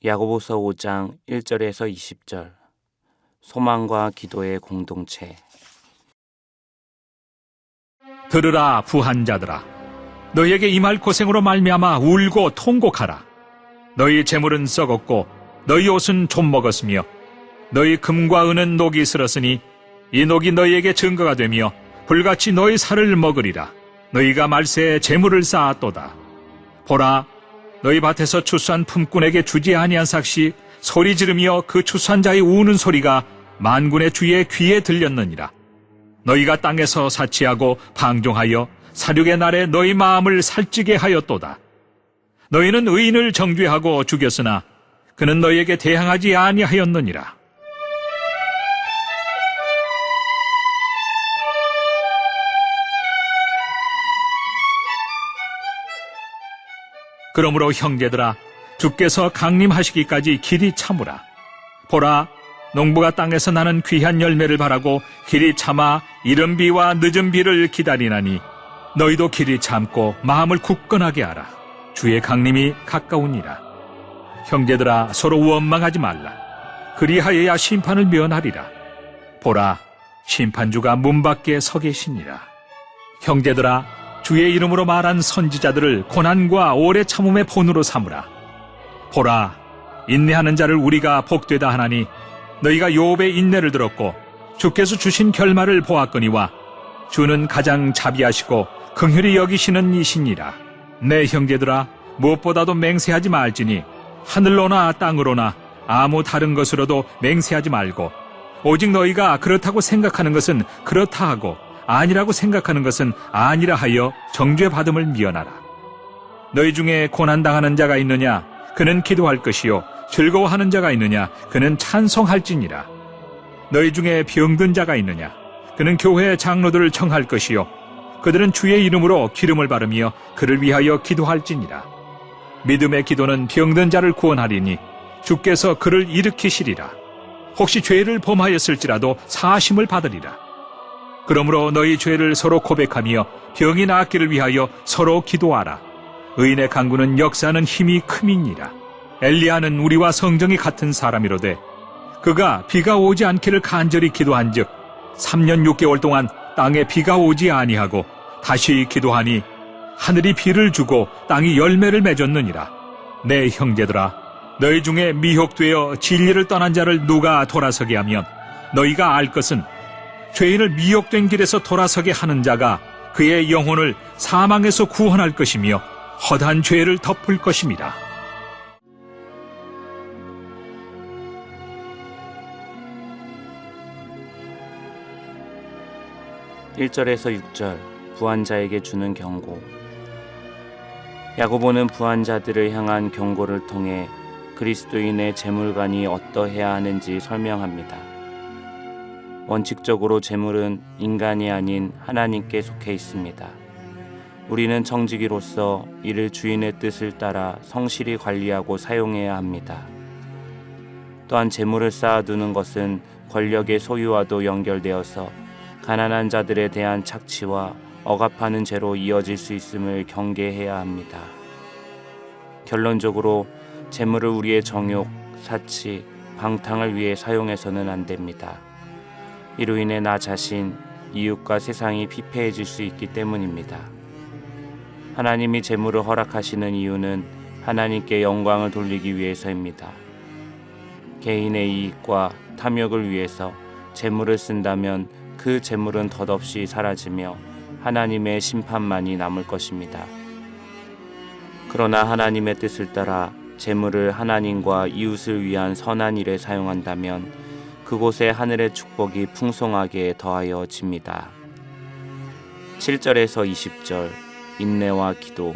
야고보서 5장 1절에서 20절. 소망과 기도의 공동체. 들으라 부한 자들아, 너희에게 임할 고생으로 말미암아 울고 통곡하라. 너희 재물은 썩었고 너희 옷은 좀 먹었으며 너희 금과 은은 녹이 슬었으니 이 녹이 너희에게 증거가 되며 불같이 너희 살을 먹으리라. 너희가 말세에 재물을 쌓았도다. 보라, 너희 밭에서 추수한 품꾼에게 주지 아니한 삭시 소리 지르며 그 추수한 자의 우는 소리가 만군의 주의 귀에 들렸느니라. 너희가 땅에서 사치하고 방종하여 사륙의 날에 너희 마음을 살찌게 하였도다. 너희는 의인을 정죄하고 죽였으나 그는 너희에게 대항하지 아니하였느니라. 그러므로 형제들아, 주께서 강림하시기까지 길이 참으라. 보라, 농부가 땅에서 나는 귀한 열매를 바라고 길이 참아 이른 비와 늦은 비를 기다리나니 너희도 길이 참고 마음을 굳건하게 하라. 주의 강림이 가까우니라. 형제들아, 서로 원망하지 말라. 그리하여야 심판을 면하리라. 보라, 심판주가 문 밖에 서 계시니라. 형제들아, 주의 이름으로 말한 선지자들을 고난과 오래 참음의 본으로 삼으라. 보라, 인내하는 자를 우리가 복되다 하나니 너희가 욥의 인내를 들었고 주께서 주신 결말을 보았거니와 주는 가장 자비하시고 긍휼히 여기시는 이시니라. 내 형제들아, 무엇보다도 맹세하지 말지니 하늘로나 땅으로나 아무 다른 것으로도 맹세하지 말고 오직 너희가 그렇다고 생각하는 것은 그렇다 하고 아니라고 생각하는 것은 아니라 하여 정죄받음을 미언하라. 너희 중에 고난당하는 자가 있느냐? 그는 기도할 것이요. 즐거워하는 자가 있느냐? 그는 찬송할지니라. 너희 중에 병든 자가 있느냐? 그는 교회 장로들을 청할 것이요. 그들은 주의 이름으로 기름을 바르며 그를 위하여 기도할지니라. 믿음의 기도는 병든 자를 구원하리니 주께서 그를 일으키시리라. 혹시 죄를 범하였을지라도 사하심을 받으리라. 그러므로 너희 죄를 서로 고백하며 병이 낫기를 위하여 서로 기도하라. 의인의 간구는 역사하는 힘이 큼이니라. 엘리야는 우리와 성정이 같은 사람이로되 그가 비가 오지 않기를 간절히 기도한즉 3년 6개월 동안 땅에 비가 오지 아니하고 다시 기도하니 하늘이 비를 주고 땅이 열매를 맺었느니라. 내 형제들아, 너희 중에 미혹되어 진리를 떠난 자를 누가 돌아서게 하면 너희가 알 것은 죄인을 미혹된 길에서 돌아서게 하는 자가 그의 영혼을 사망에서 구원할 것이며 허다한 죄를 덮을 것입니다. (1절에서 6절) 부한 자에게 주는 경고. 야고보는 부한 자들을 향한 경고를 통해 그리스도인의 재물관이 어떠해야 하는지 설명합니다. 원칙적으로 재물은 인간이 아닌 하나님께 속해 있습니다. 우리는 청지기로서 이를 주인의 뜻을 따라 성실히 관리하고 사용해야 합니다. 또한 재물을 쌓아두는 것은 권력의 소유와도 연결되어서 가난한 자들에 대한 착취와 억압하는 죄로 이어질 수 있음을 경계해야 합니다. 결론적으로 재물을 우리의 정욕, 사치, 방탕을 위해 사용해서는 안 됩니다. 이로 인해 나 자신, 이웃과 세상이 피폐해질 수 있기 때문입니다. 하나님이 재물을 허락하시는 이유는 하나님께 영광을 돌리기 위해서입니다. 개인의 이익과 탐욕을 위해서 재물을 쓴다면 그 재물은 덧없이 사라지며 하나님의 심판만이 남을 것입니다. 그러나 하나님의 뜻을 따라 재물을 하나님과 이웃을 위한 선한 일에 사용한다면 그곳에 하늘의 축복이 풍성하게 더하여집니다. 7절에서 20절. 인내와 기도.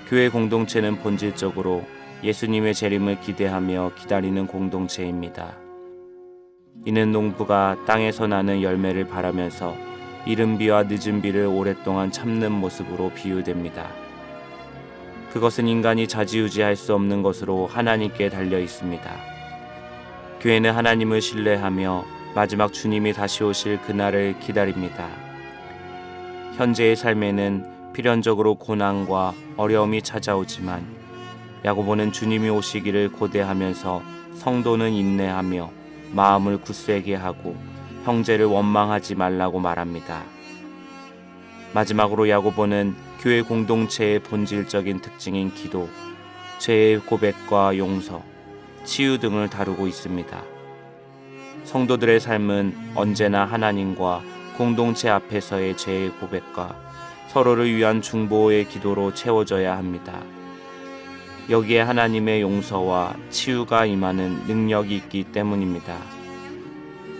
교회 공동체는 본질적으로 예수님의 재림을 기대하며 기다리는 공동체입니다. 이는 농부가 땅에서 나는 열매를 바라면서 이른 비와 늦은 비를 오랫동안 참는 모습으로 비유됩니다. 그것은 인간이 좌지우지할 수 없는 것으로 하나님께 달려 있습니다. 교회는 하나님을 신뢰하며 마지막 주님이 다시 오실 그날을 기다립니다. 현재의 삶에는 필연적으로 고난과 어려움이 찾아오지만 야고보는 주님이 오시기를 고대하면서 성도는 인내하며 마음을 굳세게 하고 형제를 원망하지 말라고 말합니다. 마지막으로 야고보는 교회 공동체의 본질적인 특징인 기도, 죄의 고백과 용서, 치유 등을 다루고 있습니다. 성도들의 삶은 언제나 하나님과 공동체 앞에서의 죄의 고백과 서로를 위한 중보의 기도로 채워져야 합니다. 여기에 하나님의 용서와 치유가 임하는 능력이 있기 때문입니다.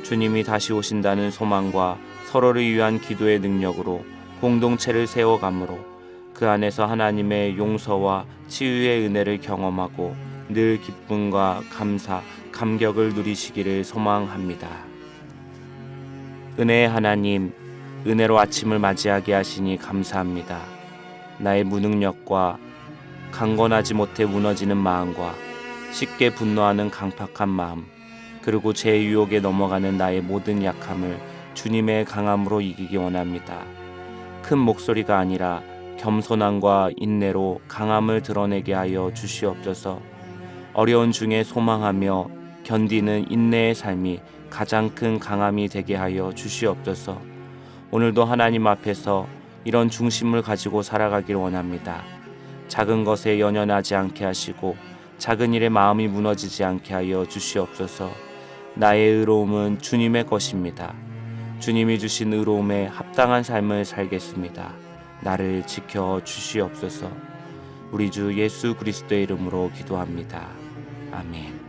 주님이 다시 오신다는 소망과 서로를 위한 기도의 능력으로 공동체를 세워가므로 그 안에서 하나님의 용서와 치유의 은혜를 경험하고 늘 기쁨과 감사, 감격을 누리시기를 소망합니다. 은혜의 하나님, 은혜로 아침을 맞이하게 하시니 감사합니다. 나의 무능력과 강건하지 못해 무너지는 마음과 쉽게 분노하는 강팍한 마음, 그리고 제 유혹에 넘어가는 나의 모든 약함을 주님의 강함으로 이기기 원합니다. 큰 목소리가 아니라 겸손함과 인내로 강함을 드러내게 하여 주시옵소서. 어려운 중에 소망하며 견디는 인내의 삶이 가장 큰 강함이 되게 하여 주시옵소서. 오늘도 하나님 앞에서 이런 중심을 가지고 살아가길 원합니다. 작은 것에 연연하지 않게 하시고 작은 일에 마음이 무너지지 않게 하여 주시옵소서. 나의 의로움은 주님의 것입니다. 주님이 주신 의로움에 합당한 삶을 살겠습니다. 나를 지켜 주시옵소서. 우리 주 예수 그리스도의 이름으로 기도합니다. 아멘.